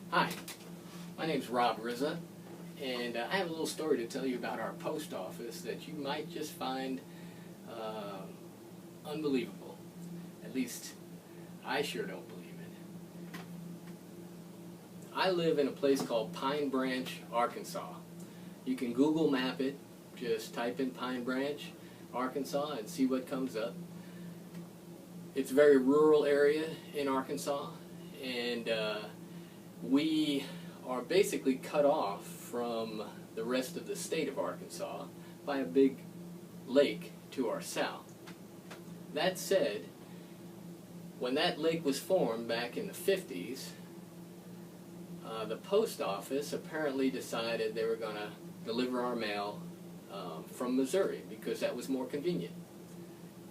Hi, my name's Rob Rizza, and I have a little story to tell you about our post office that you might just find unbelievable. At least, I sure don't believe it. I live in a place called Pine Branch, Arkansas. You can Google map it, just type in Pine Branch, Arkansas, and see what comes up. It's a very rural area in Arkansas, and we are basically cut off from the rest of the state of Arkansas by a big lake to our south. That said, when that lake was formed back in the 50s, the post office apparently decided they were going to deliver our mail from Missouri because that was more convenient,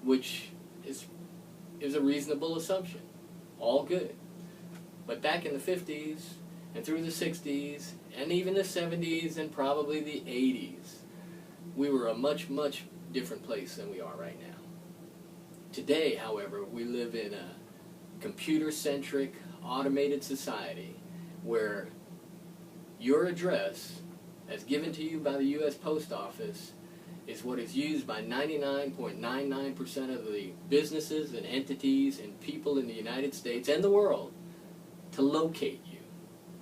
which is a reasonable assumption. All good. But back in the 50s and through the 60s and even the 70s and probably the 80s, we were a much, much different place than we are right now. Today, however, we live in a computer-centric, automated society where your address, as given to you by the US Post Office, is what is used by 99.99% of the businesses and entities and people in the United States and the world to locate you,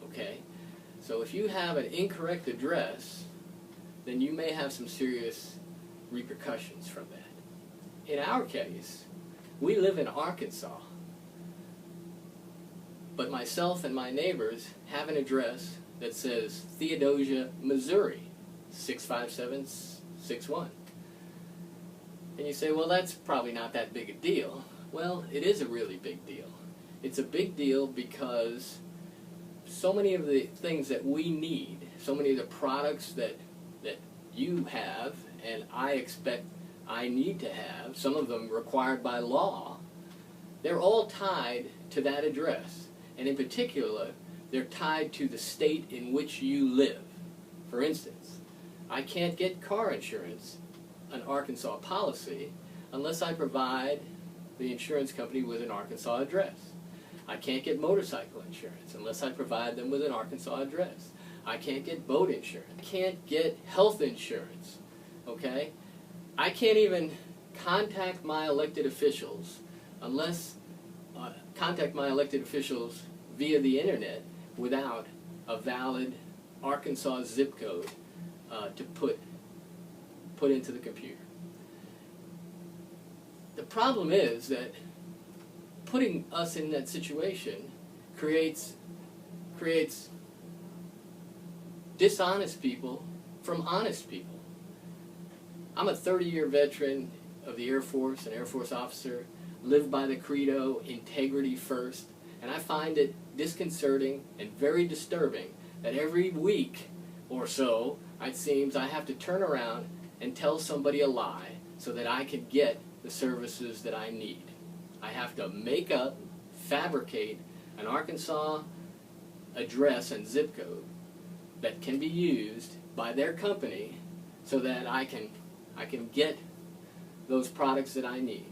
okay? So if you have an incorrect address, then you may have some serious repercussions from that. In our case, we live in Arkansas, but myself and my neighbors have an address that says Theodosia, Missouri, 65761. And you say, well, that's probably not that big a deal. Well, it is a really big deal. It's a big deal because so many of the things that we need, so many of the products that you have and I expect I need to have, some of them required by law, they're all tied to that address. And in particular, they're tied to the state in which you live. For instance, I can't get car insurance, an Arkansas policy, unless I provide the insurance company with an Arkansas address. I can't get motorcycle insurance unless I provide them with an Arkansas address. I can't get boat insurance. I can't get health insurance, okay? I can't even contact my elected officials unless contact my elected officials via the internet without a valid Arkansas zip code to put into the computer. The problem is that putting us in that situation creates dishonest people from honest people. I'm a 30-year veteran of the Air Force, an Air Force officer, lived by the credo, integrity first, and I find it disconcerting and very disturbing that every week or so, it seems, I have to turn around and tell somebody a lie so that I can get the services that I need. I have to make up, fabricate an Arkansas address and zip code that can be used by their company so that I can get those products that I need.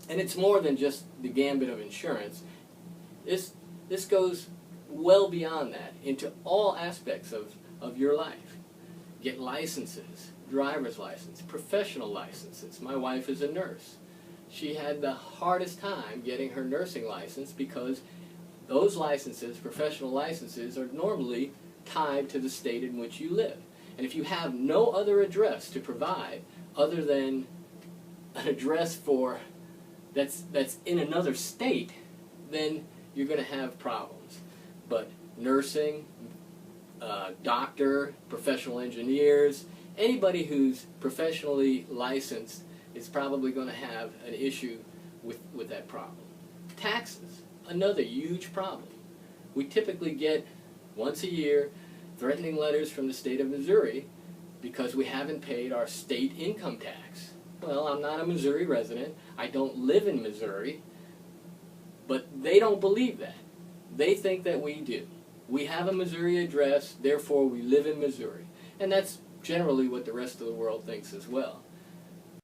And it's more than just the gambit of insurance. This goes well beyond that into all aspects of your life. Get licenses, driver's license, professional licenses. My wife is a nurse. She had the hardest time getting her nursing license because those licenses, professional licenses, are normally tied to the state in which you live. And if you have no other address to provide other than an address that's in another state, then you're going to have problems. But nursing, doctor, professional engineers, anybody who's professionally licensed is probably going to have an issue with that problem. Taxes, another huge problem. We typically get, once a year, threatening letters from the state of Missouri because we haven't paid our state income tax. Well, I'm not a Missouri resident. I don't live in Missouri. But they don't believe that. They think that we do. We have a Missouri address, therefore we live in Missouri. And that's generally what the rest of the world thinks as well.